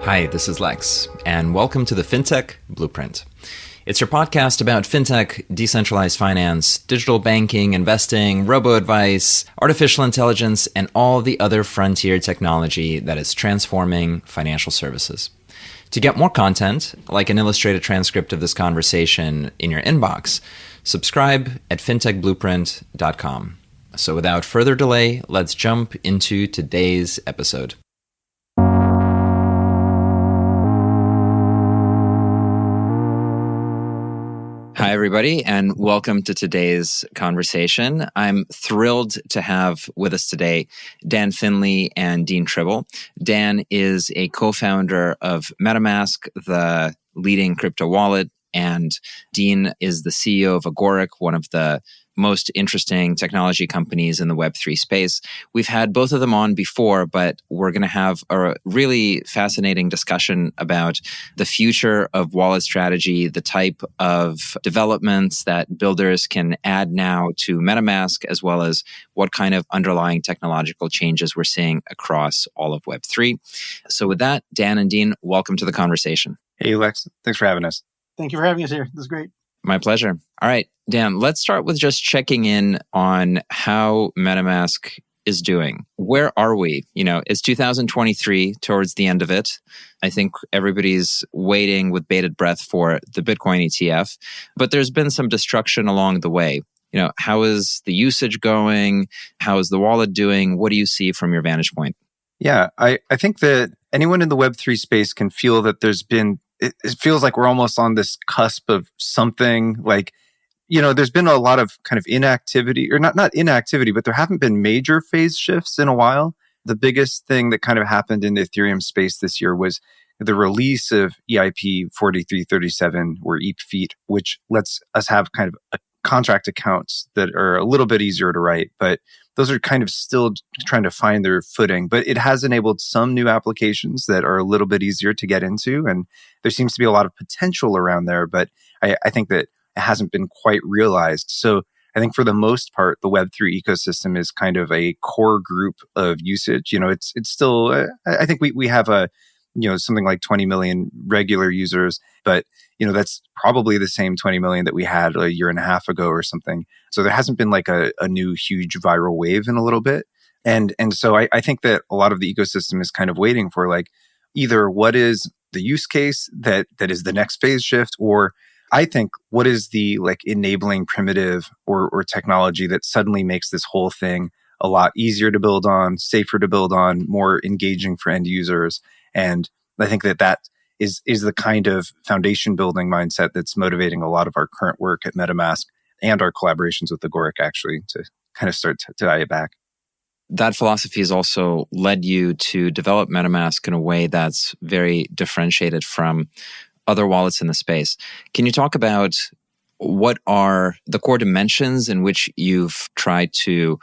Hi, this is Lex, and welcome to the FinTech Blueprint. It's your podcast about fintech, decentralized finance, digital banking, investing, robo-advice, artificial intelligence, and all the other frontier technology that is transforming financial services. To get more content, like an illustrated transcript of this conversation in your inbox, subscribe at fintechblueprint.com. So without further delay, let's jump into today's episode. Hi, everybody, and welcome to today's conversation. I'm thrilled to have with us today Dan Finlay and Dean Tribble. Dan is a co-founder of MetaMask, the leading crypto wallet, and Dean is the CEO of Agoric, one of the most interesting technology companies in the Web3 space. We've had both of them on before, but we're going to have a really fascinating discussion about the future of wallet strategy, the type of developments that builders can add now to MetaMask, as well as what kind of underlying technological changes we're seeing across all of Web3. So with that, Dan and Dean, welcome to the conversation. Hey, Lex. Thanks for having us. Thank you for having us here. This is great. My pleasure. All right, Dan, let's start with just checking in on how MetaMask is doing. Where are we? It's 2023 towards the end of it. I think everybody's waiting with bated breath for the Bitcoin ETF, but there's been some destruction along the way. How is the usage going? How is the wallet doing? What do you see from your vantage point? Yeah, I think that anyone in the Web3 space can feel that it feels like we're almost on this cusp of something like, there's been a lot of kind of inactivity, or not inactivity, but there haven't been major phase shifts in a while. The biggest thing that kind of happened in the Ethereum space this year was the release of EIP 4337 or EIP feet, which lets us have kind of contract accounts that are a little bit easier to write, but those are kind of still trying to find their footing. But it has enabled some new applications that are a little bit easier to get into. And there seems to be a lot of potential around there, but I think that it hasn't been quite realized. So I think for the most part, the Web3 ecosystem is kind of a core group of usage. It's still, I think we have something like 20 million regular users, but that's probably the same 20 million that we had a year and a half ago or something. So there hasn't been like a new huge viral wave in a little bit. And so I think that a lot of the ecosystem is kind of waiting for like either what is the use case that is the next phase shift, or I think what is the like enabling primitive or technology that suddenly makes this whole thing a lot easier to build on, safer to build on, more engaging for end users. And I think that is the kind of foundation building mindset that's motivating a lot of our current work at MetaMask and our collaborations with Agoric, actually, to kind of start to tie it back. That philosophy has also led you to develop MetaMask in a way that's very differentiated from other wallets in the space. Can you talk about what are the core dimensions in which you've tried to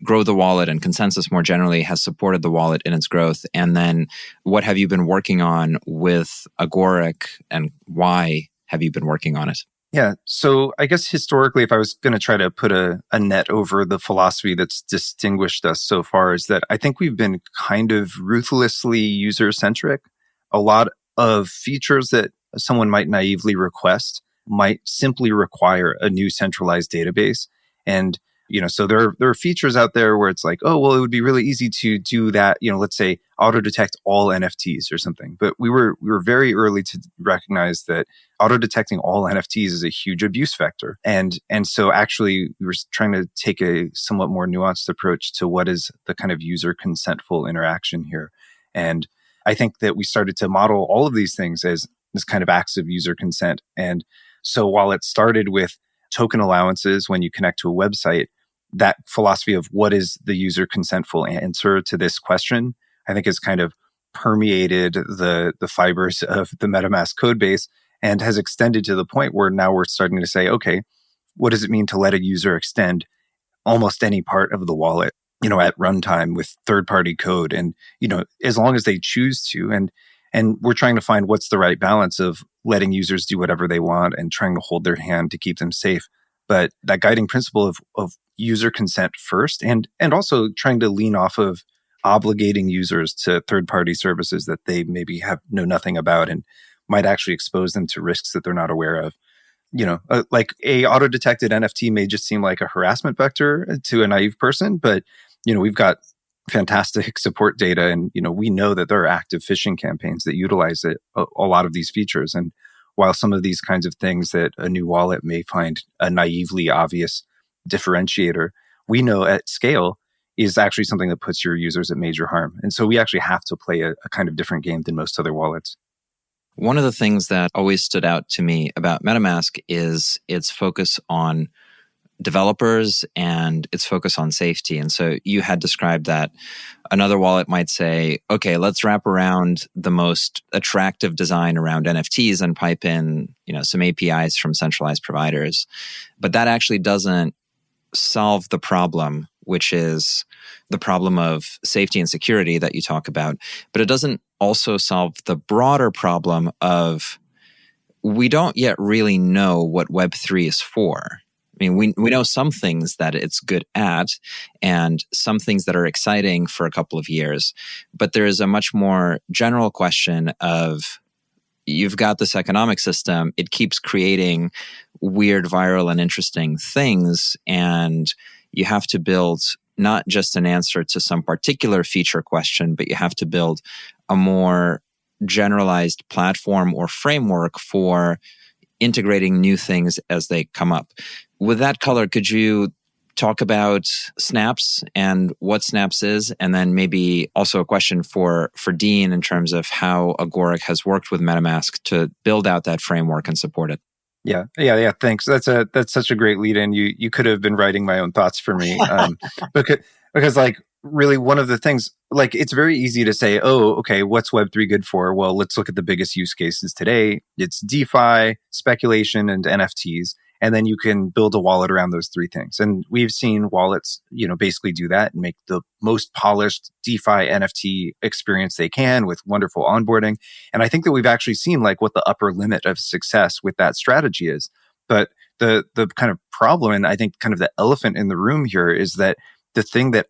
grow the wallet, and Consensus more generally has supported the wallet in its growth? And then what have you been working on with Agoric, and why have you been working on it? Yeah. So I guess historically, if I was going to try to put a net over the philosophy that's distinguished us so far, is that I think we've been kind of ruthlessly user-centric. A lot of features that someone might naively request might simply require a new centralized database. And so there are features out there where it's like, oh, well, it would be really easy to do that. Let's say auto detect all NFTs or something. But we were very early to recognize that auto detecting all NFTs is a huge abuse vector. And so actually we were trying to take a somewhat more nuanced approach to what is the kind of user consentful interaction here. And I think that we started to model all of these things as this kind of acts of user consent. And so while it started with token allowances when you connect to a website, that philosophy of what is the user consentful answer to this question, I think has kind of permeated the fibers of the MetaMask code base and has extended to the point where now we're starting to say, okay, what does it mean to let a user extend almost any part of the wallet, at runtime with third-party code, and, as long as they choose to. And we're trying to find what's the right balance of letting users do whatever they want and trying to hold their hand to keep them safe. But that guiding principle of user consent first, and also trying to lean off of obligating users to third-party services that they maybe know nothing about and might actually expose them to risks that they're not aware of. Like a auto-detected NFT may just seem like a harassment vector to a naive person, but we've got fantastic support data, and we know that there are active phishing campaigns that utilize a lot of these features. And while some of these kinds of things that a new wallet may find a naively obvious differentiator, we know at scale is actually something that puts your users at major harm. And so we actually have to play a kind of different game than most other wallets. One of the things that always stood out to me about MetaMask is its focus on developers and its focus on safety. And so you had described that another wallet might say, okay, let's wrap around the most attractive design around NFTs and pipe in, some APIs from centralized providers. But that actually doesn't solve the problem, which is the problem of safety and security that you talk about. But it doesn't also solve the broader problem of we don't yet really know what Web3 is for. I mean, we know some things that it's good at and some things that are exciting for a couple of years, but there is a much more general question of you've got this economic system, it keeps creating weird, viral, and interesting things, and you have to build not just an answer to some particular feature question, but you have to build a more generalized platform or framework for integrating new things as they come up. With that color, could you talk about Snaps and what Snaps is? And then maybe also a question for Dean in terms of how Agoric has worked with MetaMask to build out that framework and support it. Yeah. Thanks. That's such a great lead in. You could have been writing my own thoughts for me, because like really one of the things, like it's very easy to say, oh, okay, what's Web3 good for? Well, let's look at the biggest use cases today. It's DeFi, speculation, and NFTs. And then you can build a wallet around those three things. And we've seen wallets, basically do that and make the most polished DeFi NFT experience they can with wonderful onboarding. And I think that we've actually seen like what the upper limit of success with that strategy is. But the kind of problem, and I think kind of the elephant in the room here, is that the thing that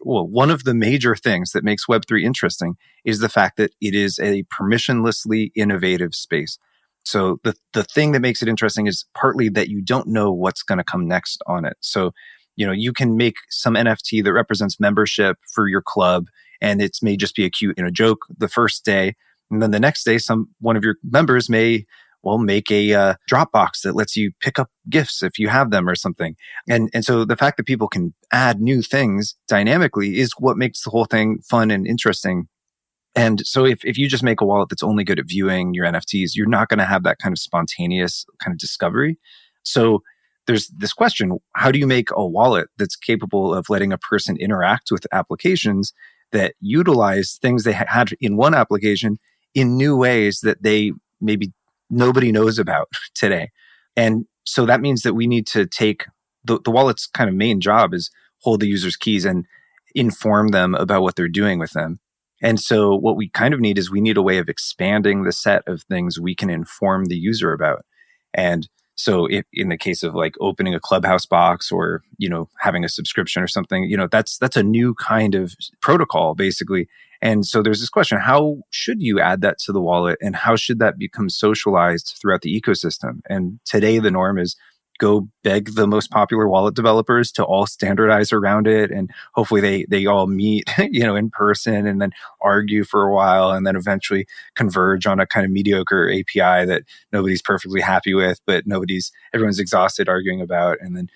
one of the major things that makes Web3 interesting is the fact that it is a permissionlessly innovative space. So the thing that makes it interesting is partly that you don't know what's going to come next on it. So, you can make some NFT that represents membership for your club, and it may just be a cute, joke the first day. And then the next day, one of your members may, make a Dropbox that lets you pick up gifts if you have them or something. And so the fact that people can add new things dynamically is what makes the whole thing fun and interesting. And so if you just make a wallet that's only good at viewing your NFTs, you're not going to have that kind of spontaneous kind of discovery. So there's this question, how do you make a wallet that's capable of letting a person interact with applications that utilize things they had in one application in new ways that they maybe nobody knows about today? And so that means that we need to take the wallet's kind of main job is hold the user's keys and inform them about what they're doing with them. And so what we kind of need is we need a way of expanding the set of things we can inform the user about. And so if in the case of like opening a Clubhouse box or, having a subscription or something, that's a new kind of protocol basically. And so there's this question, how should you add that to the wallet and how should that become socialized throughout the ecosystem? And today the norm is go beg the most popular wallet developers to all standardize around it. And hopefully they all meet, in person and then argue for a while and then eventually converge on a kind of mediocre API that nobody's perfectly happy with, but everyone's exhausted arguing about. And then,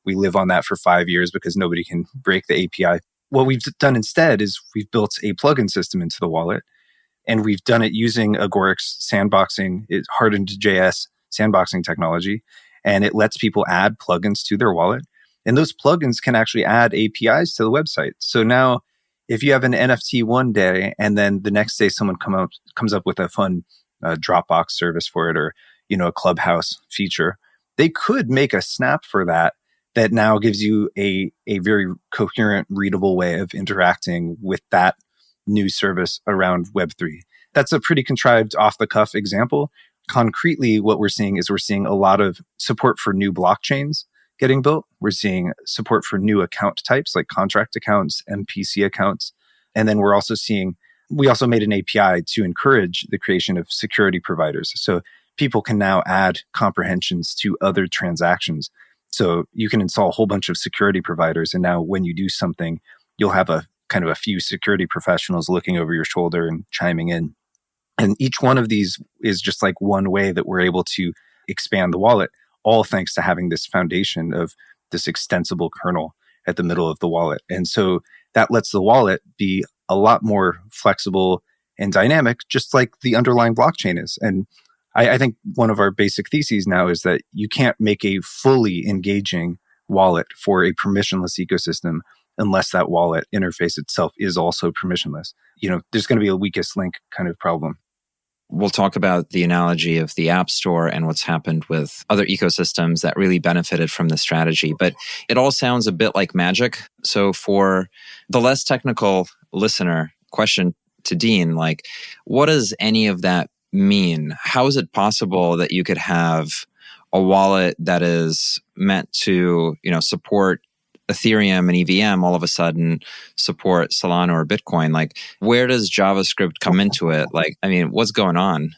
we live on that for 5 years because nobody can break the API. What we've done instead is we've built a plugin system into the wallet, and we've done it using Agoric's sandboxing, hardened JS sandboxing technology. And it lets people add plugins to their wallet. And those plugins can actually add APIs to the website. So now if you have an NFT one day and then the next day someone comes up with a fun Dropbox service for it or, a Clubhouse feature, they could make a snap for that now gives you a very coherent, readable way of interacting with that new service around Web3. That's a pretty contrived off-the-cuff example. Concretely, what we're seeing is a lot of support for new blockchains getting built. We're seeing support for new account types like contract accounts, MPC accounts. And then we also made an API to encourage the creation of security providers. So people can now add comprehensions to other transactions. So you can install a whole bunch of security providers. And now when you do something, you'll have a kind of a few security professionals looking over your shoulder and chiming in. And each one of these is just like one way that we're able to expand the wallet, all thanks to having this foundation of this extensible kernel at the middle of the wallet. And so that lets the wallet be a lot more flexible and dynamic, just like the underlying blockchain is. And I think one of our basic theses now is that you can't make a fully engaging wallet for a permissionless ecosystem unless that wallet interface itself is also permissionless. There's going to be a weakest link kind of problem. We'll talk about the analogy of the App Store and what's happened with other ecosystems that really benefited from this strategy. But it all sounds a bit like magic. So for the less technical listener, question to Dean, like, what does any of that mean? How is it possible that you could have a wallet that is meant to, support Ethereum and EVM all of a sudden support Solana or Bitcoin? Like, where does JavaScript come into it? Like, I mean, what's going on?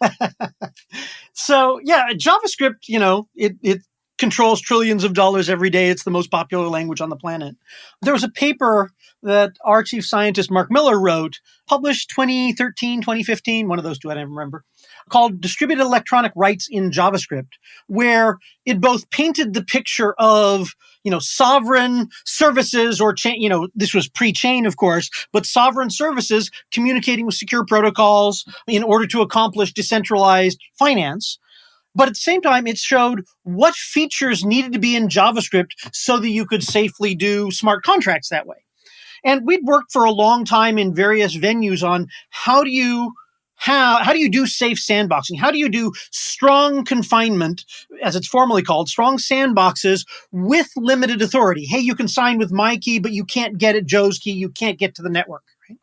So, yeah, JavaScript, it controls trillions of dollars every day. It's the most popular language on the planet. There was a paper that our chief scientist, Mark Miller, wrote, published 2013, 2015, one of those two, I don't remember, called Distributed Electronic Rights in JavaScript, where it both painted the picture of sovereign services or this was pre-chain, of course, but sovereign services communicating with secure protocols in order to accomplish decentralized finance. But at the same time, it showed what features needed to be in JavaScript so that you could safely do smart contracts that way. And we'd worked for a long time in various venues on how do you do safe sandboxing? How do you do strong confinement, as it's formally called, strong sandboxes with limited authority? Hey, you can sign with my key, but you can't get at Joe's key. You can't get to the network. Right?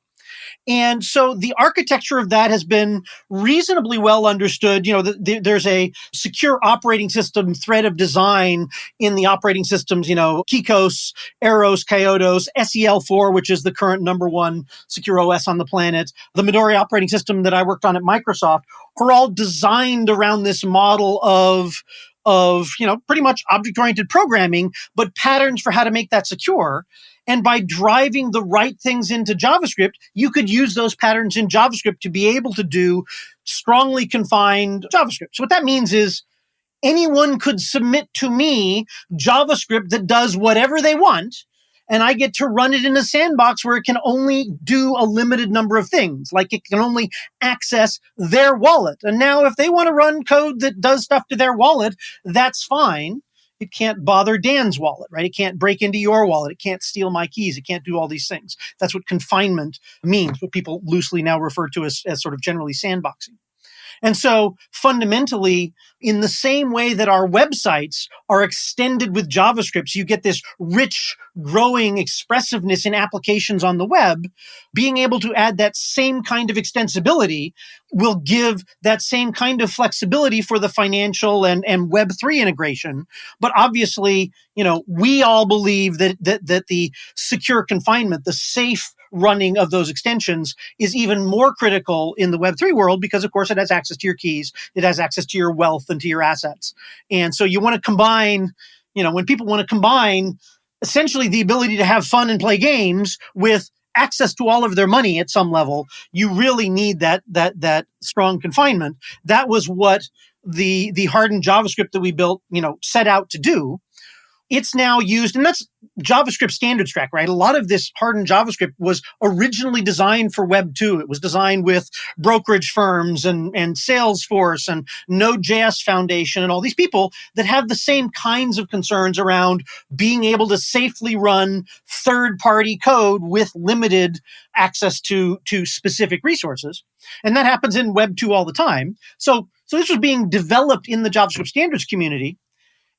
And so the architecture of that has been reasonably well understood. There's a secure operating system thread of design in the operating systems, Kikos, Eros, Kyotos, SEL4, which is the current number one secure OS on the planet, the Midori operating system that I worked on at Microsoft, are all designed around this model of pretty much object-oriented programming, but patterns for how to make that secure. And by driving the right things into JavaScript, you could use those patterns in JavaScript to be able to do strongly confined JavaScript. So what that means is anyone could submit to me JavaScript that does whatever they want, and I get to run it in a sandbox where it can only do a limited number of things, like it can only access their wallet. And now if they want to run code that does stuff to their wallet, that's fine. It can't bother Dan's wallet, right? It can't break into your wallet. It can't steal my keys. It can't do all these things. That's what confinement means, what people loosely now refer to as sort of generally sandboxing. And so fundamentally, in the same way that our websites are extended with JavaScript, so you get this rich, growing expressiveness in applications on the web, being able to add that same kind of extensibility will give that same kind of flexibility for the financial and Web3 integration. But obviously, we all believe that the secure confinement, the safe running of those extensions is even more critical in the Web3 world because, of course, it has access to your keys, it has access to your wealth and to your assets. And so you want to combine, when people want to combine essentially the ability to have fun and play games with access to all of their money at some level, you really need that strong confinement. That was what the hardened JavaScript that we built, set out to do. It's now used, and that's JavaScript standards track, right? A lot of this hardened JavaScript was originally designed for Web 2. It was designed with brokerage firms and Salesforce and Node.js Foundation and all these people that have the same kinds of concerns around being able to safely run third-party code with limited access to specific resources. And that happens in Web 2 all the time. So this was being developed in the JavaScript standards community.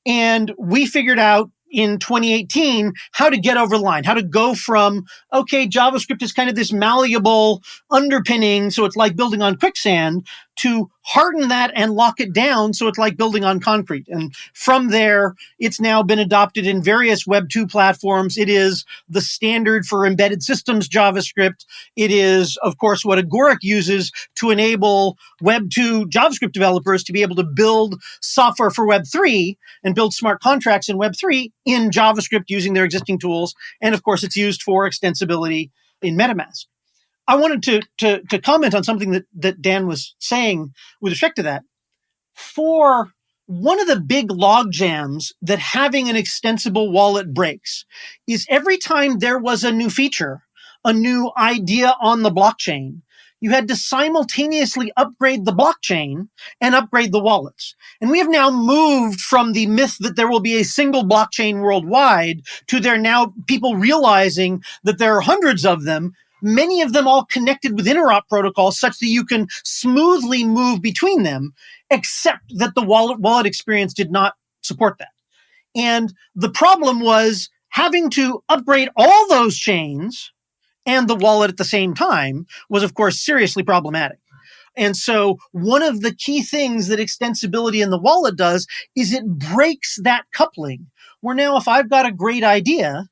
And we figured out in 2018 how to get over the line, how to go from, okay, JavaScript is kind of this malleable underpinning, so it's like building on quicksand, to harden that and lock it down so it's like building on concrete. And from there, it's now been adopted in various Web 2 platforms. It is the standard for embedded systems JavaScript. It is, of course, what Agoric uses to enable Web 2 JavaScript developers to be able to build software for Web 3 and build smart contracts in Web 3 in JavaScript using their existing tools. And of course, it's used for extensibility in MetaMask. I wanted to comment on something that Dan was saying with respect to that. For one of the big log jams that having an extensible wallet breaks is every time there was a new feature, a new idea on the blockchain, you had to simultaneously upgrade the blockchain and upgrade the wallets. And we have now moved from the myth that there will be a single blockchain worldwide to there now people realizing that there are hundreds of them, many of them all connected with interop protocols such that you can smoothly move between them, except that the wallet experience did not support that. And the problem was having to upgrade all those chains and the wallet at the same time was, of course, seriously problematic. And so one of the key things that extensibility in the wallet does is it breaks that coupling, where now if I've got a great idea,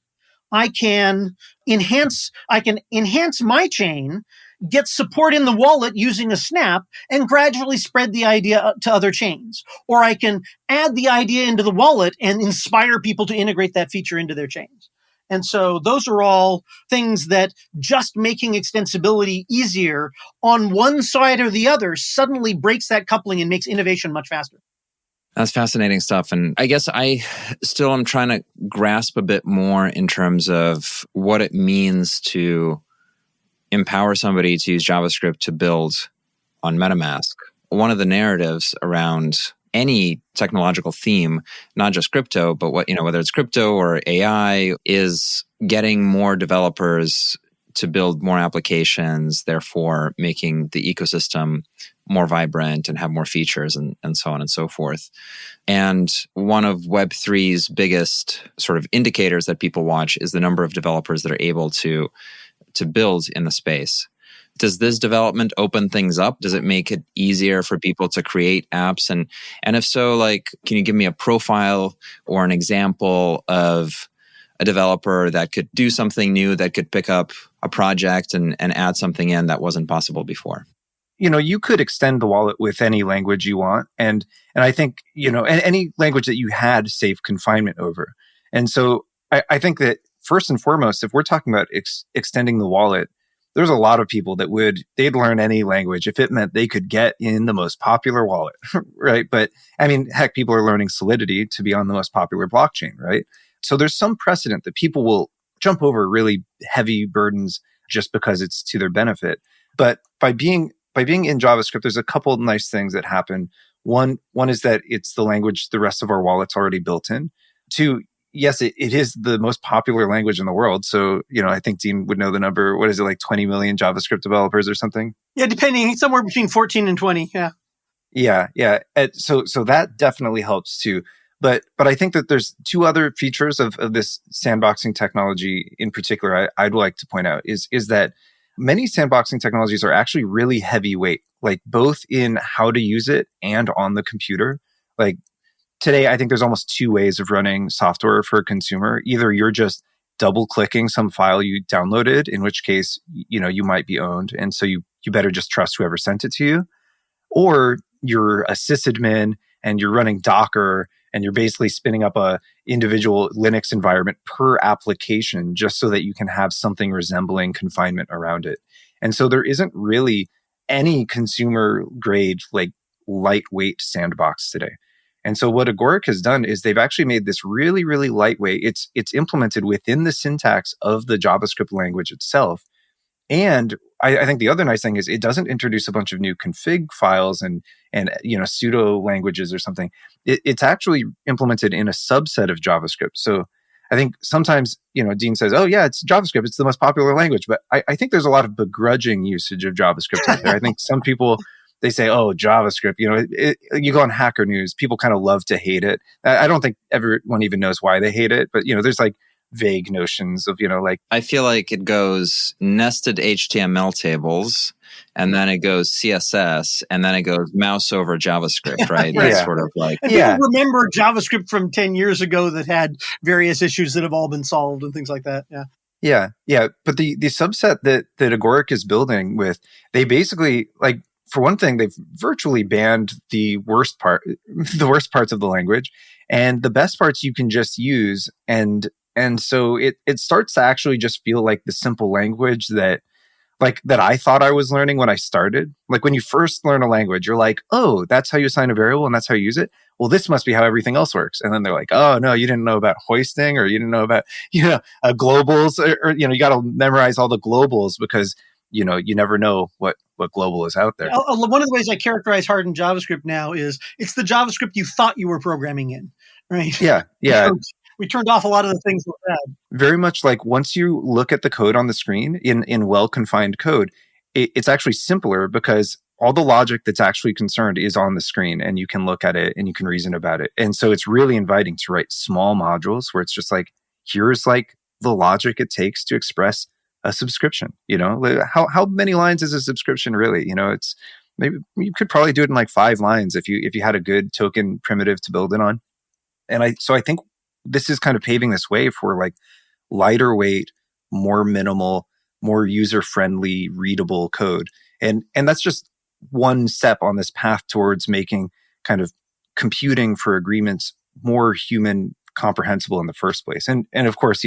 I can enhance my chain, get support in the wallet using a snap, and gradually spread the idea to other chains. Or I can add the idea into the wallet and inspire people to integrate that feature into their chains. And so those are all things that just making extensibility easier on one side or the other suddenly breaks that coupling and makes innovation much faster. That's fascinating stuff. And I guess I still am trying to grasp a bit more in terms of what it means to empower somebody to use JavaScript to build on MetaMask. One of the narratives around any technological theme, not just crypto, but whether it's crypto or AI, is getting more developers to build more applications, therefore making the ecosystem more vibrant and have more features and so on and so forth. And one of Web3's biggest sort of indicators that people watch is the number of developers that are able to build in the space. Does this development open things up? Does it make it easier for people to create apps? And if so, can you give me a profile or an example of a developer that could do something new, that could pick up a project and add something in that wasn't possible before? You could extend the wallet with any language you want. And I think, any language that you had safe confinement over. And so I think that first and foremost, if we're talking about extending the wallet, there's a lot of people they'd learn any language if it meant they could get in the most popular wallet, right? But I mean, heck, people are learning Solidity to be on the most popular blockchain, right? So there's some precedent that people will jump over really heavy burdens just because it's to their benefit. But by being in JavaScript, there's a couple of nice things that happen. One is that it's the language the rest of our wallet's already built in. Two, yes, it is the most popular language in the world. So, I think Dean would know the number. What is it, like 20 million JavaScript developers or something? Yeah, depending, somewhere between 14 and 20. Yeah. Yeah. So that definitely helps too. But I think that there's two other features of this sandboxing technology in particular I'd like to point out is that many sandboxing technologies are actually really heavyweight, like both in how to use it and on the computer. Like today, I think there's almost two ways of running software for a consumer. Either you're just double clicking some file you downloaded, in which case, you might be owned. And so you better just trust whoever sent it to you. Or you're a sysadmin and you're running Docker and you're basically spinning up a individual Linux environment per application just so that you can have something resembling confinement around it. And so there isn't really any consumer grade, lightweight sandbox today. And so what Agoric has done is they've actually made this really, really lightweight. It's implemented within the syntax of the JavaScript language itself. And I think the other nice thing is it doesn't introduce a bunch of new config files and pseudo languages or something. It's actually implemented in a subset of JavaScript. So I think sometimes, Dean says, oh yeah, it's JavaScript. It's the most popular language. But I think there's a lot of begrudging usage of JavaScript out there. I think some people, they say, oh, JavaScript, you go on Hacker News, people kind of love to hate it. I don't think everyone even knows why they hate it. But, there's vague notions of, like, I feel like it goes nested HTML tables, and then it goes CSS, and then it goes mouse over JavaScript, right? Right. That's Yeah. sort of like, And people remember JavaScript from 10 years ago that had various issues that have all been solved and things like that. Yeah. Yeah. But the subset that Agoric is building with, they basically, like, for one thing, they've virtually banned the worst parts of the language, and the best parts you can just use. And so it starts to actually just feel like the simple language that I thought I was learning when I started. Like, when you first learn a language, you're like, oh, that's how you assign a variable and that's how you use it. Well, this must be how everything else works. And then they're like, oh, no, you didn't know about hoisting, or you didn't know about, globals, or you got to memorize all the globals because, you never know what global is out there. One of the ways I characterize hardened JavaScript now is it's the JavaScript you thought you were programming in, right? Yeah. We turned off a lot of the things that were bad. Very much like, once you look at the code on the screen in well-confined code, it's actually simpler because all the logic that's actually concerned is on the screen, and you can look at it and you can reason about it. And so it's really inviting to write small modules where it's just like, here's like the logic it takes to express a subscription. How many lines is a subscription really? It's maybe you could probably do it in like 5 lines if you had a good token primitive to build it on. And I think this is kind of paving this way for like lighter weight, more minimal, more user-friendly, readable code. And that's just one step on this path towards making kind of computing for agreements more human comprehensible in the first place. And of course,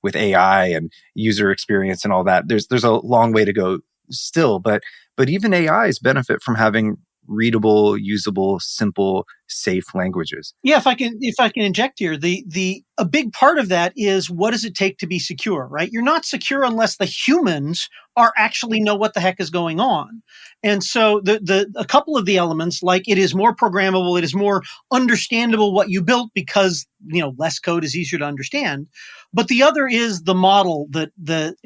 with AI and user experience and all that, there's a long way to go still, but even AIs benefit from having readable, usable, simple, safe languages. Yeah, if I can inject here, a big part of that is, what does it take to be secure, right? You're not secure unless the humans actually know what the heck is going on. And so a couple of the elements, like, it is more programmable, it is more understandable what you built because, less code is easier to understand. But the other is the model that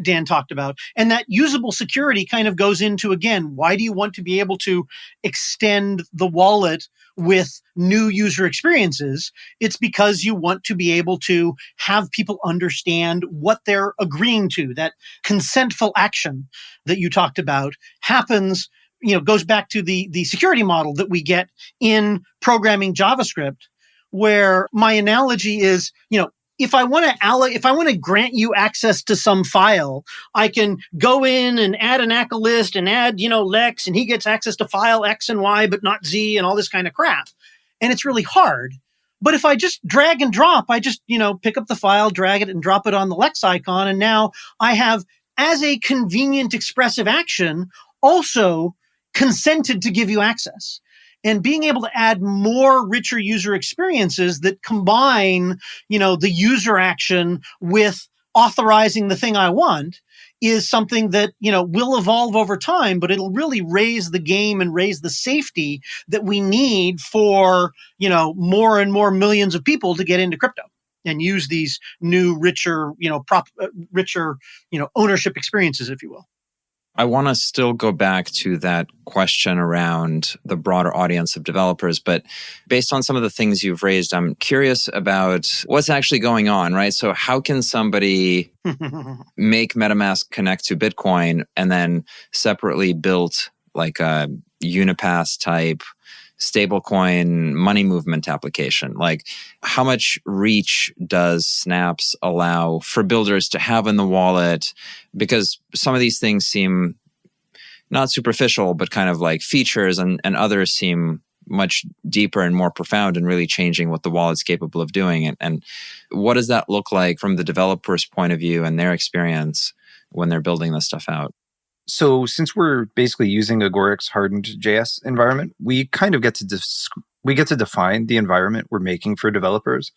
Dan talked about. And that usable security kind of goes into, again, why do you want to be able to extend the wallet with new user experiences? It's because you want to be able to have people understand what they're agreeing to. That consentful action that you talked about happens, goes back to the security model that we get in programming JavaScript, where my analogy is, if I want to grant you access to some file, I can go in and add an ACK list and add, Lex, and he gets access to file X and Y, but not Z, and all this kind of crap. And it's really hard. But if I just drag and drop, I just, pick up the file, drag it, and drop it on the Lex icon, and now I have, as a convenient expressive action, also consented to give you access. And being able to add more richer user experiences that combine, the user action with authorizing the thing I want is something that, will evolve over time, but it'll really raise the game and raise the safety that we need for, more and more millions of people to get into crypto and use these new, richer, ownership experiences, if you will. I want to still go back to that question around the broader audience of developers, but based on some of the things you've raised, I'm curious about what's actually going on, right? So how can somebody make MetaMask connect to Bitcoin and then separately build like a Unipass type stablecoin money movement application? Like, how much reach does Snaps allow for builders to have in the wallet? Because some of these things seem not superficial, but kind of like features, and others seem much deeper and more profound and really changing what the wallet's capable of doing. And what does that look like from the developer's point of view and their experience when they're building this stuff out? So since we're basically using Agoric's hardened JS environment, we kind of get to define the environment we're making for developers.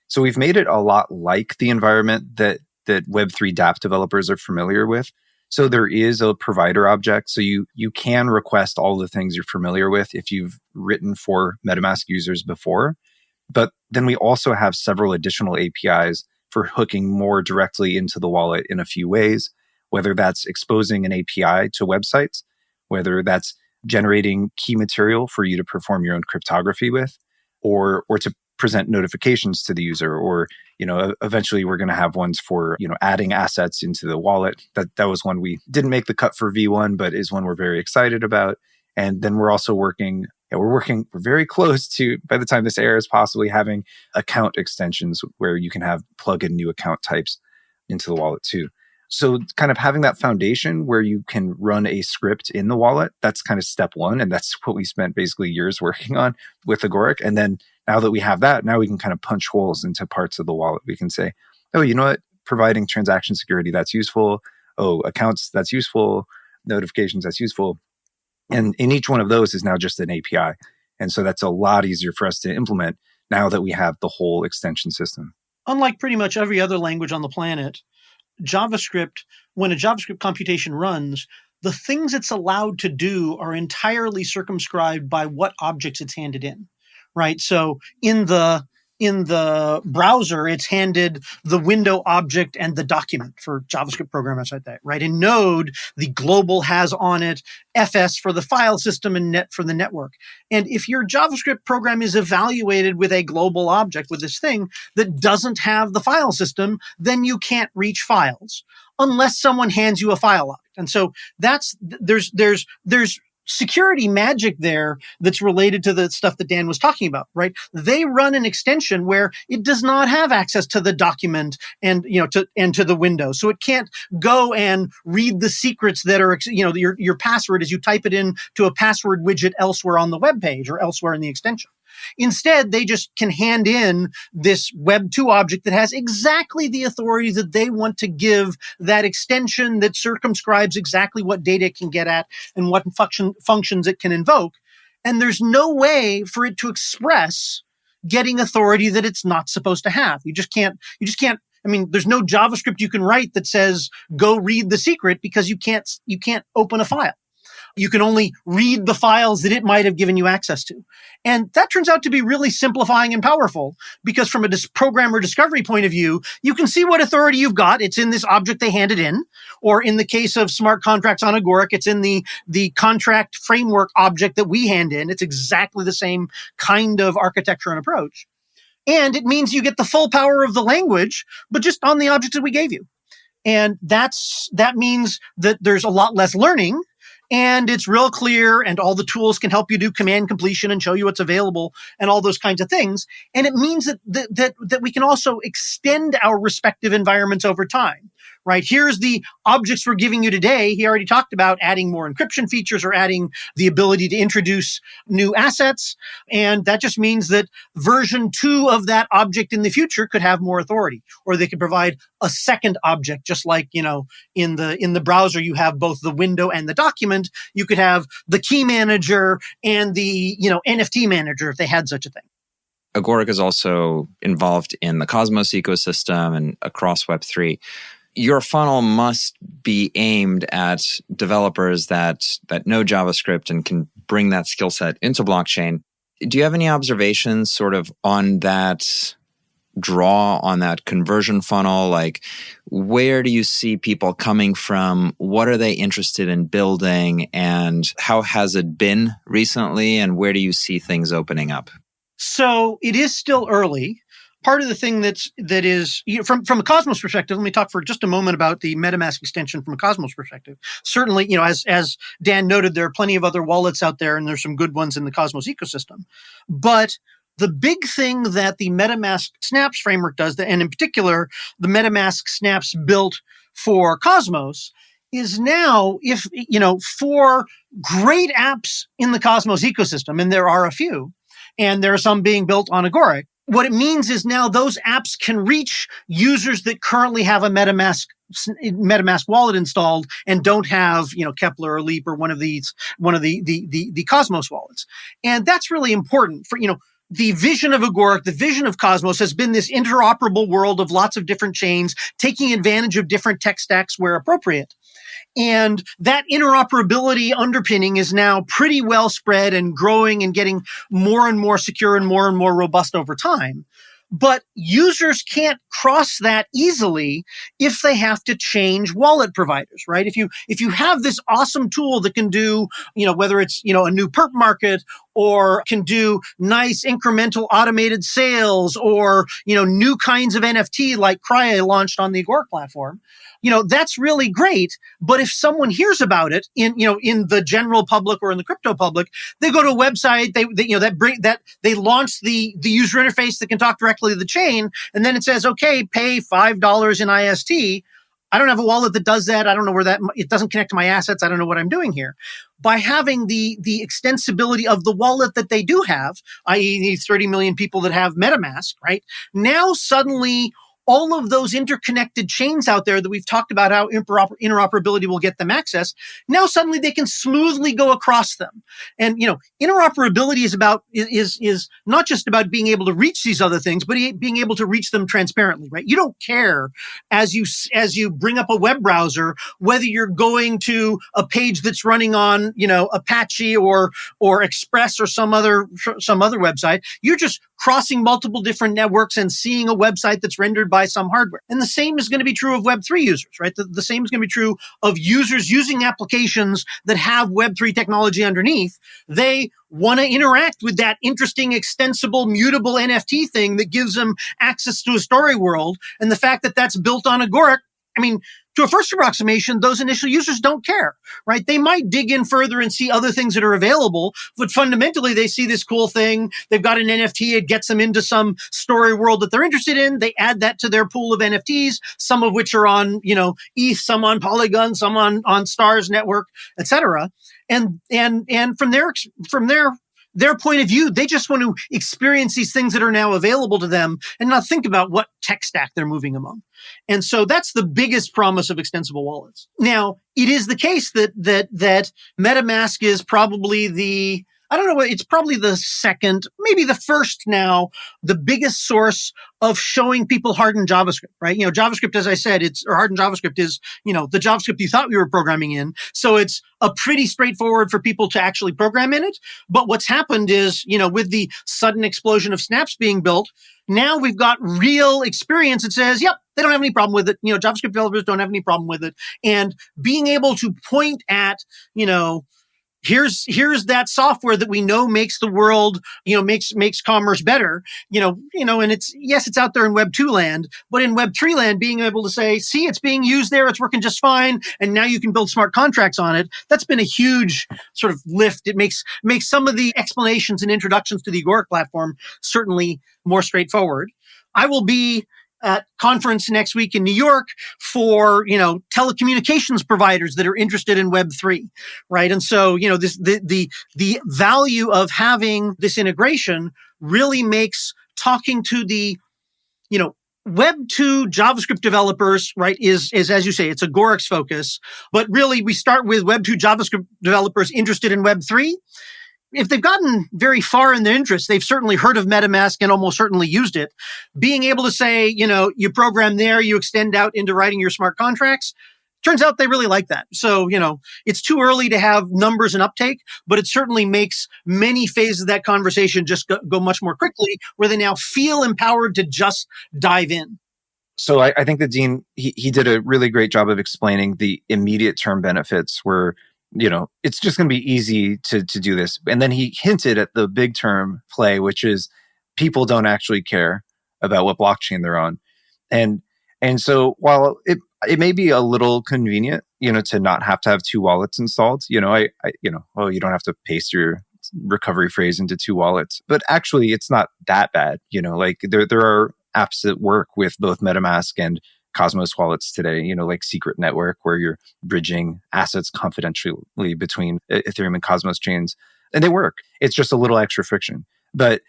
So we've made it a lot like the environment that Web3 dApp developers are familiar with. So there is a provider object. So you can request all the things you're familiar with if you've written for MetaMask users before. But then we also have several additional APIs for hooking more directly into the wallet in a few ways, whether that's exposing an API to websites, whether that's generating key material for you to perform your own cryptography with, or to present notifications to the user, or eventually we're going to have ones for adding assets into the wallet. That was one we didn't make the cut for V1, but is one we're very excited about. And then we're also working. We're very close to, by the time this airs, possibly having account extensions where you can have plug in new account types into the wallet too. So kind of having that foundation where you can run a script in the wallet, that's kind of step one. And that's what we spent basically years working on with Agoric. And then now that we have that, now we can kind of punch holes into parts of the wallet. We can say, oh, you know what? Providing transaction security, that's useful. Oh, accounts, that's useful. Notifications, that's useful. And in each one of those is now just an API. And so that's a lot easier for us to implement now that we have the whole extension system. Unlike pretty much every other language on the planet, JavaScript, when a JavaScript computation runs, the things it's allowed to do are entirely circumscribed by what objects it's handed in, right? So in the browser, it's handed the window object and the document for JavaScript programmers like that, right? In Node, the global has on it FS for the file system and net for the network. And if your JavaScript program is evaluated with a global object, with this thing that doesn't have the file system, then you can't reach files unless someone hands you a file object. And so there's security magic there that's related to the stuff that Dan was talking about, right? They run an extension where it does not have access to the document and to the window, so it can't go and read the secrets that are your password as you type it in to a password widget elsewhere on the web page or elsewhere in the extension. Instead, they just can hand in this Web 2 object that has exactly the authority that they want to give that extension that circumscribes exactly what data it can get at and what functions it can invoke. And there's no way for it to express getting authority that it's not supposed to have. You just can't. I mean, there's no JavaScript you can write that says, go read the secret, because you can't open a file. You can only read the files that it might have given you access to. And that turns out to be really simplifying and powerful, because from a programmer discovery point of view, you can see what authority you've got. It's in this object they handed in. Or in the case of smart contracts on Agoric, it's in the contract framework object that we hand in. It's exactly the same kind of architecture and approach. And it means you get the full power of the language, but just on the objects that we gave you. And that means that there's a lot less learning. And it's real clear, and all the tools can help you do command completion and show you what's available and all those kinds of things. And it means that we can also extend our respective environments over time, right? Here's the objects we're giving you today. He already talked about adding more encryption features or adding the ability to introduce new assets. And that just means that version 2 of that object in the future could have more authority, or they could provide a second object, just like, in the browser, you have both the window and the document. You could have the key manager and the, NFT manager if they had such a thing. Agoric is also involved in the Cosmos ecosystem and across Web3. Your funnel must be aimed at developers that know JavaScript and can bring that skill set into blockchain. Do you have any observations sort of on that draw, on that conversion funnel? Like, where do you see people coming from? What are they interested in building? And how has it been recently? And where do you see things opening up? So it is still early. Part of the thing that is from a Cosmos perspective, let me talk for just a moment about the MetaMask extension from a Cosmos perspective. Certainly, as Dan noted, there are plenty of other wallets out there, and there's some good ones in the Cosmos ecosystem. But the big thing that the MetaMask Snaps framework does, and in particular, the MetaMask Snaps built for Cosmos, is now for great apps in the Cosmos ecosystem, and there are a few, and there are some being built on Agoric. What it means is now those apps can reach users that currently have a MetaMask wallet installed and don't have, Kepler or Leap or one of the Cosmos wallets. And that's really important for, the vision of Agoric, the vision of Cosmos has been this interoperable world of lots of different chains, taking advantage of different tech stacks where appropriate. And that interoperability underpinning is now pretty well spread and growing and getting more and more secure and more robust over time. But users can't cross that easily if they have to change wallet providers, right? If you have this awesome tool that can do, whether it's, a new perp market or can do nice incremental automated sales or, new kinds of NFT like Crye launched on the Agoric platform, that's really great. But if someone hears about it in the general public or in the crypto public, they go to a website, they launch the user interface that can talk directly to the chain, and then it says, okay, pay $5 in IST. I don't have a wallet that does that. I don't know where it doesn't connect to my assets. I don't know what I'm doing here. By having the extensibility of the wallet that they do have, i.e. these 30 million people that have MetaMask, right? Now suddenly all of those interconnected chains out there that we've talked about how interoperability will get them access, now suddenly they can smoothly go across them. And, interoperability is not just about being able to reach these other things, but being able to reach them transparently, right? You don't care as you bring up a web browser, whether you're going to a page that's running on, Apache or Express or some other website. You're just crossing multiple different networks and seeing a website that's rendered by some hardware. And the same is going to be true of Web3 users, right? The same is going to be true of users using applications that have Web3 technology underneath. They want to interact with that interesting, extensible, mutable NFT thing that gives them access to a story world. And the fact that that's built on Agoric, to a first approximation, those initial users don't care, right? They might dig in further and see other things that are available, but fundamentally they see this cool thing. They've got an NFT. It gets them into some story world that they're interested in. They add that to their pool of NFTs, some of which are on, ETH, some on Polygon, some on Stars Network, etc. And from their point of view, they just want to experience these things that are now available to them and not think about what tech stack they're moving among. And so that's the biggest promise of extensible wallets. Now, it is the case that MetaMask is probably it's probably the second, maybe the first now, the biggest source of showing people hardened JavaScript, right? JavaScript, as I said, hardened JavaScript is, the JavaScript you thought we were programming in. So it's a pretty straightforward for people to actually program in it. But what's happened is, with the sudden explosion of snaps being built, now we've got real experience that says, yep, they don't have any problem with it. JavaScript developers don't have any problem with it. And being able to point at, here's that software that we know makes the world, makes commerce better, and it's out there in Web 2 land, but in Web 3 land, being able to say, see, it's being used there, it's working just fine, and now you can build smart contracts on it. That's been a huge sort of lift. It makes some of the explanations and introductions to the Agoric platform certainly more straightforward. I will be at conference next week in New York for, telecommunications providers that are interested in Web3, right? And so, the value of having this integration really makes talking to the, Web 2 JavaScript developers, right, is as you say, it's Agoric's focus. But really, we start with Web 2 JavaScript developers interested in Web 3. If they've gotten very far in their interest, they've certainly heard of MetaMask and almost certainly used it. Being able to say, you program there, you extend out into writing your smart contracts, turns out they really like that. So, it's too early to have numbers and uptake, but it certainly makes many phases of that conversation just go much more quickly, where they now feel empowered to just dive in. So I think that Dean, he did a really great job of explaining the immediate term benefits where it's just going to be easy to do this. And then he hinted at the big term play, which is people don't actually care about what blockchain they're on. And so while it may be a little convenient, to not have to have two wallets installed, you don't have to paste your recovery phrase into two wallets, but actually it's not that bad. There are apps that work with both MetaMask and Cosmos wallets today, like Secret Network, where you're bridging assets confidentially between Ethereum and Cosmos chains, and they work. It's just a little extra friction. But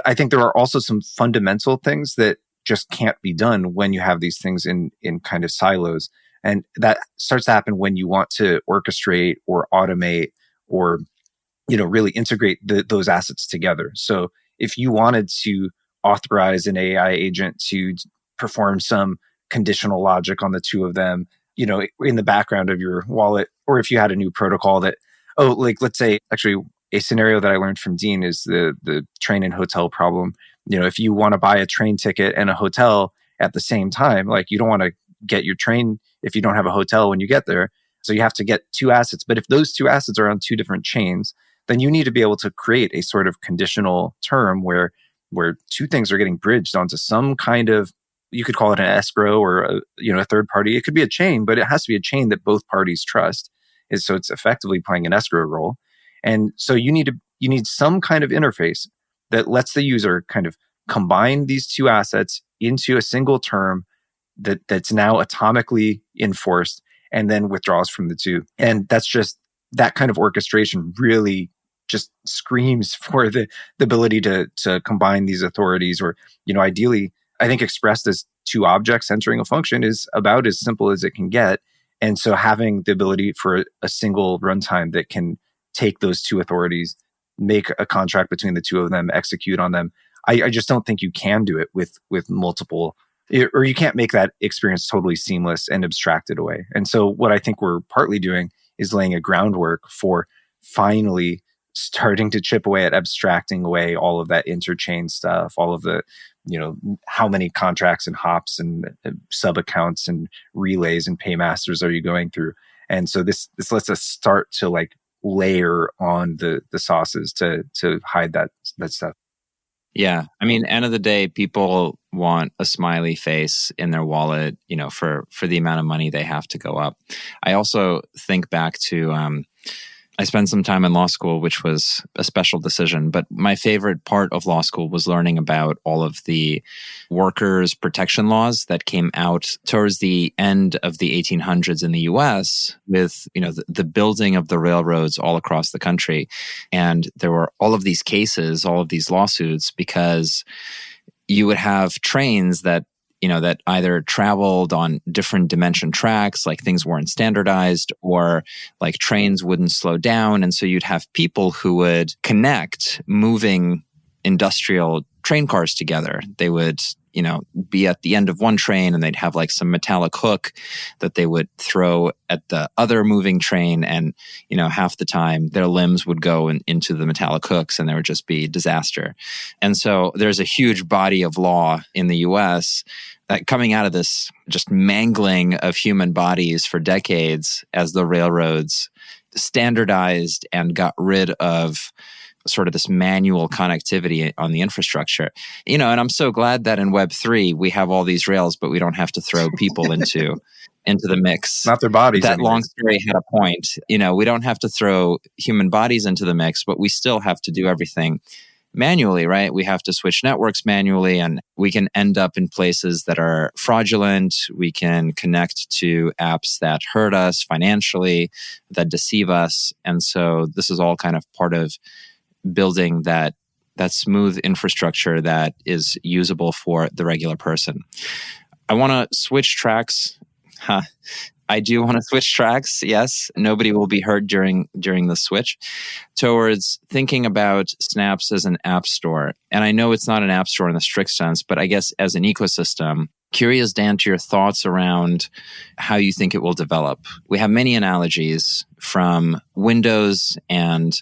I think there are also some fundamental things that just can't be done when you have these things in kind of silos. And that starts to happen when you want to orchestrate or automate or, really integrate those assets together. So if you wanted to authorize an AI agent to perform some conditional logic on the two of them, in the background of your wallet, or if you had a new protocol that, let's say, actually a scenario that I learned from Dean is the train and hotel problem. if you want to buy a train ticket and a hotel at the same time, like you don't want to get your train if you don't have a hotel when you get there. So you have to get two assets. But if those two assets are on two different chains, then you need to be able to create a sort of conditional term where two things are getting bridged onto some kind of, you could call it an escrow or a third party. It could be a chain, but it has to be a chain that both parties trust. So it's effectively playing an escrow role. And so you need some kind of interface that lets the user kind of combine these two assets into a single term that's now atomically enforced and then withdraws from the two. And that's just, that kind of orchestration really just screams for the ability to combine these authorities, or, ideally, I think expressed as two objects entering a function is about as simple as it can get. And so having the ability for a single runtime that can take those two authorities, make a contract between the two of them, execute on them, I just don't think you can do it with multiple, or you can't make that experience totally seamless and abstracted away. And so what I think we're partly doing is laying a groundwork for finally starting to chip away at abstracting away all of that interchain stuff, all of the, how many contracts and hops and sub accounts and relays and paymasters are you going through? And so this lets us start to like layer on the sauces to hide that stuff. Yeah. I mean, end of the day, people want a smiley face in their wallet, for the amount of money they have to go up. I also think back to, I spent some time in law school, which was a special decision, but my favorite part of law school was learning about all of the workers' protection laws that came out towards the end of the 1800s in the US with, the building of the railroads all across the country. And there were all of these cases, all of these lawsuits, because you would have trains that either traveled on different dimension tracks, like things weren't standardized, or like trains wouldn't slow down. And so you'd have people who would connect moving industrial train cars together. They would, be at the end of one train and they'd have like some metallic hook that they would throw at the other moving train. And, half the time their limbs would go into the metallic hooks and there would just be disaster. And so there's a huge body of law in the US that coming out of this just mangling of human bodies for decades as the railroads standardized and got rid of sort of this manual connectivity on the infrastructure. And I'm so glad that in Web3 we have all these rails, but we don't have to throw people into the mix. Not their bodies. That long story had a point. We don't have to throw human bodies into the mix, but we still have to do everything manually, right? We have to switch networks manually, and we can end up in places that are fraudulent. We can connect to apps that hurt us financially, that deceive us. And so this is all kind of part of building that smooth infrastructure that is usable for the regular person. I want to switch tracks. I do want to switch tracks. Yes, nobody will be hurt during the switch towards thinking about Snaps as an app store. And I know it's not an app store in the strict sense, but I guess as an ecosystem. Curious, Dan, to your thoughts around how you think it will develop. We have many analogies from Windows and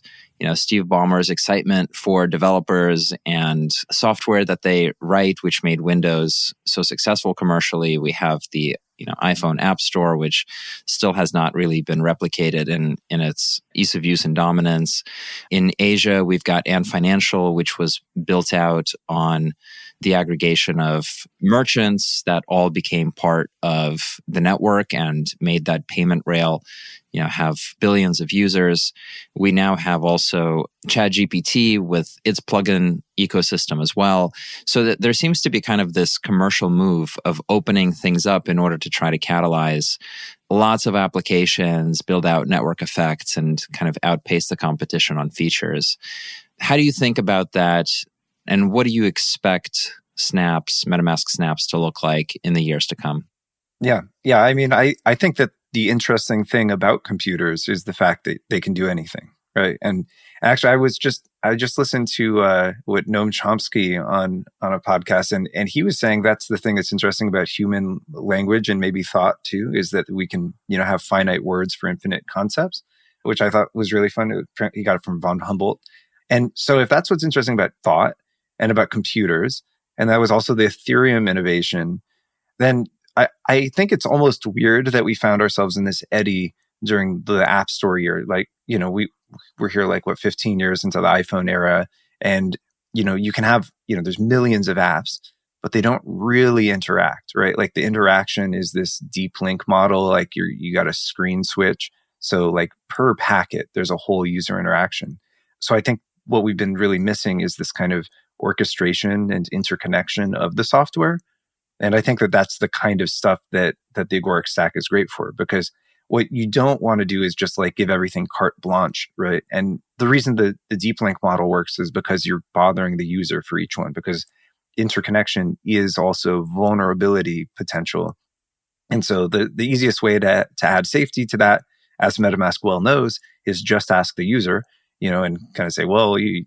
Steve Ballmer's excitement for developers and software that they write, which made Windows so successful commercially. We have the iPhone App Store, which still has not really been replicated in its ease of use and dominance. In Asia, we've got Ant Financial, which was built out on the aggregation of merchants that all became part of the network and made that payment rail have billions of users. We now have also ChatGPT with its plugin ecosystem as well. So that there seems to be kind of this commercial move of opening things up in order to try to catalyze lots of applications, build out network effects, and kind of outpace the competition on features. How do you think about that? And what do you expect Snaps, MetaMask Snaps, to look like in the years to come? Yeah. I mean, I think that the interesting thing about computers is the fact that they can do anything, right? And actually, I just listened to what Noam Chomsky on a podcast, and he was saying that's the thing that's interesting about human language and maybe thought too, is that we can have finite words for infinite concepts, which I thought was really fun. He got it from von Humboldt. And so if that's what's interesting about thought, and about computers. And that was also the Ethereum innovation. Then I think it's almost weird that we found ourselves in this eddy during the App Store year. Like, we're here like 15 years into the iPhone era. And, you can have, there's millions of apps, but they don't really interact, right? Like the interaction is this deep link model, like you got a screen switch. So like per packet, there's a whole user interaction. So I think what we've been really missing is this kind of orchestration and interconnection of the software. And I think that that's the kind of stuff that the Agoric stack is great for, because what you don't want to do is just like give everything carte blanche, right? And the reason the deep link model works is because you're bothering the user for each one, because interconnection is also vulnerability potential. And so the easiest way to add safety to that, as MetaMask well knows, is just ask the user, and kind of say, well, you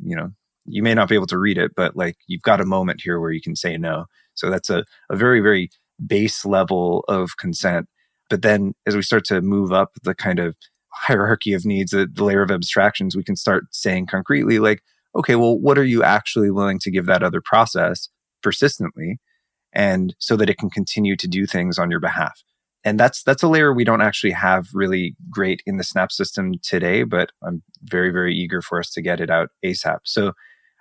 may not be able to read it, but like you've got a moment here where you can say no. So that's a very, very base level of consent. But then as we start to move up the kind of hierarchy of needs, the layer of abstractions, we can start saying concretely like, okay, well, what are you actually willing to give that other process persistently, and so that it can continue to do things on your behalf? And that's a layer we don't actually have really great in the Snap system today, but I'm very, very eager for us to get it out ASAP. So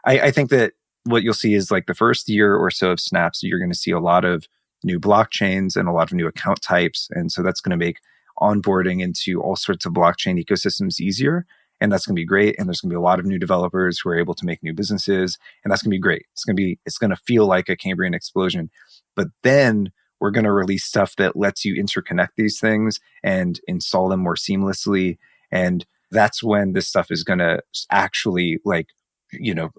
I think that what you'll see is like the first year or so of Snaps, you're going to see a lot of new blockchains and a lot of new account types. And so that's going to make onboarding into all sorts of blockchain ecosystems easier. And that's going to be great. And there's going to be a lot of new developers who are able to make new businesses. And that's going to be great. It's going to feel like a Cambrian explosion. But then we're going to release stuff that lets you interconnect these things and install them more seamlessly. And that's when this stuff is going to actually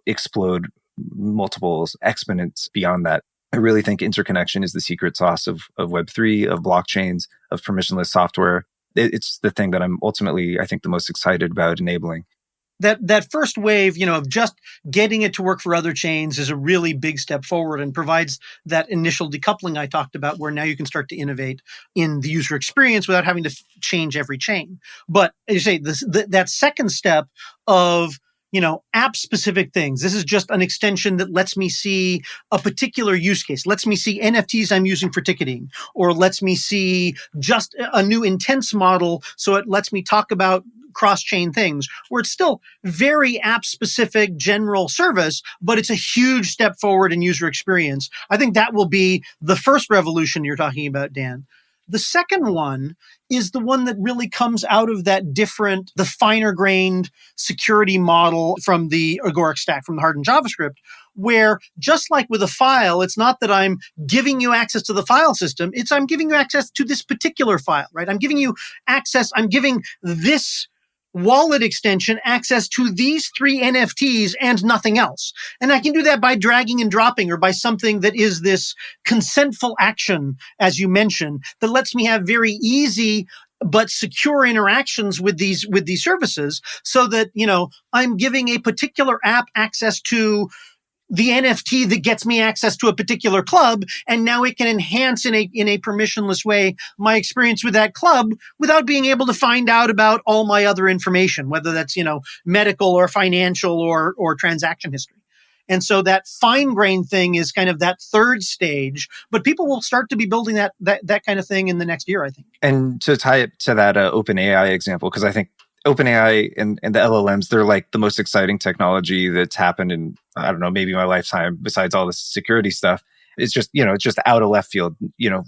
explode multiples, exponents beyond that. I really think interconnection is the secret sauce of Web3, of blockchains, of permissionless software. It's the thing that I'm ultimately, I think, the most excited about enabling. That first wave, of just getting it to work for other chains is a really big step forward and provides that initial decoupling I talked about, where now you can start to innovate in the user experience without having to change every chain. But as you say, that second step of app-specific things. This is just an extension that lets me see a particular use case, lets me see NFTs I'm using for ticketing, or lets me see just a new intense model, so it lets me talk about cross-chain things, where it's still very app-specific general service, but it's a huge step forward in user experience. I think that will be the first revolution you're talking about, Dan. The second one is the one that really comes out of the finer grained security model from the Agoric stack, from the hardened JavaScript, where just like with a file, it's not that I'm giving you access to the file system, it's I'm giving you access to this particular file, right? I'm giving this wallet extension access to these 3 NFTs and nothing else. And I can do that by dragging and dropping, or by something that is this consentful action, as you mentioned, that lets me have very easy but secure interactions with these services, so that, I'm giving a particular app access to the NFT that gets me access to a particular club, and now it can enhance in a permissionless way my experience with that club without being able to find out about all my other information, whether that's medical or financial or transaction history. And so that fine-grained thing is kind of that third stage, but people will start to be building that kind of thing in the next year, I think. And to tie it to that OpenAI example, because I think OpenAI and the LLMs, they're like the most exciting technology that's happened in, I don't know, maybe my lifetime, besides all the security stuff. It's just, it's just out of left field,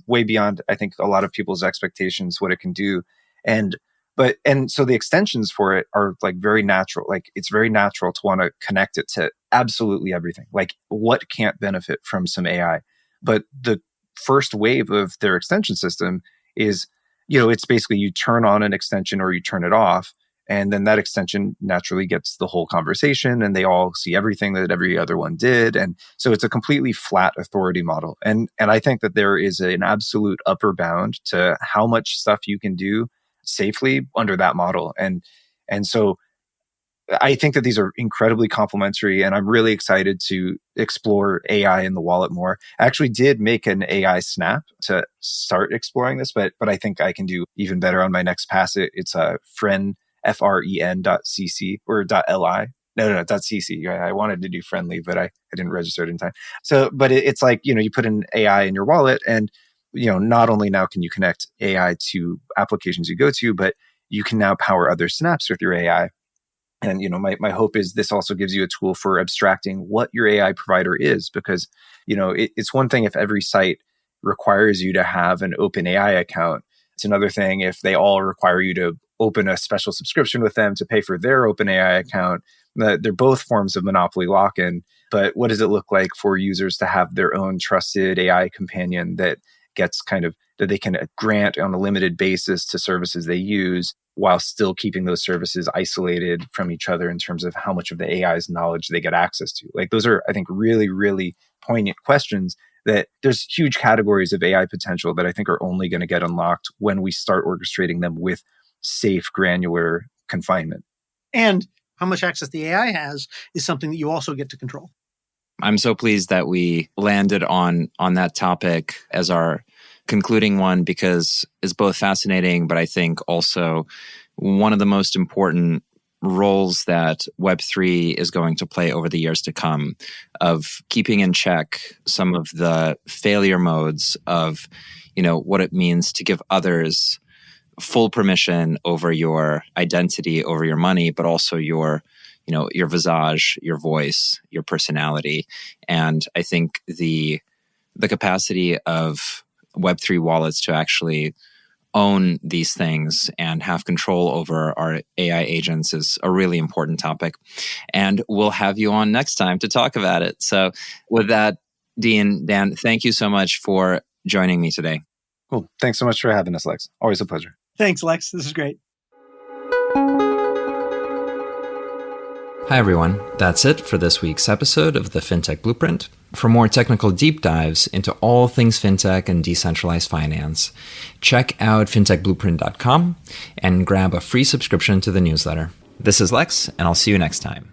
way beyond, I think, a lot of people's expectations, what it can do. And so the extensions for it are like very natural. Like it's very natural to want to connect it to absolutely everything. Like what can't benefit from some AI? But the first wave of their extension system is, it's basically you turn on an extension or you turn it off. And then that extension naturally gets the whole conversation, and they all see everything that every other one did. And so it's a completely flat authority model. And I think that there is an absolute upper bound to how much stuff you can do safely under that model. And so I think that these are incredibly complementary, and I'm really excited to explore AI in the wallet more. I actually did make an AI snap to start exploring this, but I think I can do even better on my next pass. It's a FREN.cc or .li. No, .cc. I wanted to do friendly, but I didn't register it in time. So, but it's like, you put an AI in your wallet and, not only now can you connect AI to applications you go to, but you can now power other snaps with your AI. And, my hope is this also gives you a tool for abstracting what your AI provider is, because, it's one thing if every site requires you to have an open AI account. It's another thing if they all require you to open a special subscription with them to pay for their open AI account. They're both forms of monopoly lock-in. But what does it look like for users to have their own trusted AI companion that gets that they can grant on a limited basis to services they use, while still keeping those services isolated from each other in terms of how much of the AI's knowledge they get access to? Like, those are, I think, really, really poignant questions that there's huge categories of AI potential that I think are only going to get unlocked when we start orchestrating them with safe, granular confinement. And how much access the AI has is something that you also get to control. I'm so pleased that we landed on that topic as our concluding one, because it's both fascinating, but I think also one of the most important roles that Web3 is going to play over the years to come, of keeping in check some of the failure modes of, what it means to give others full permission over your identity, over your money, but also your visage, your voice, your personality. And I think the capacity of Web3 wallets to actually own these things and have control over our AI agents is a really important topic. And we'll have you on next time to talk about it. So with that, Dean, Dan, thank you so much for joining me today. Cool. Thanks so much for having us, Lex. Always a pleasure. Thanks, Lex. This is great. Hi, everyone. That's it for this week's episode of the FinTech Blueprint. For more technical deep dives into all things fintech and decentralized finance, check out fintechblueprint.com and grab a free subscription to the newsletter. This is Lex, and I'll see you next time.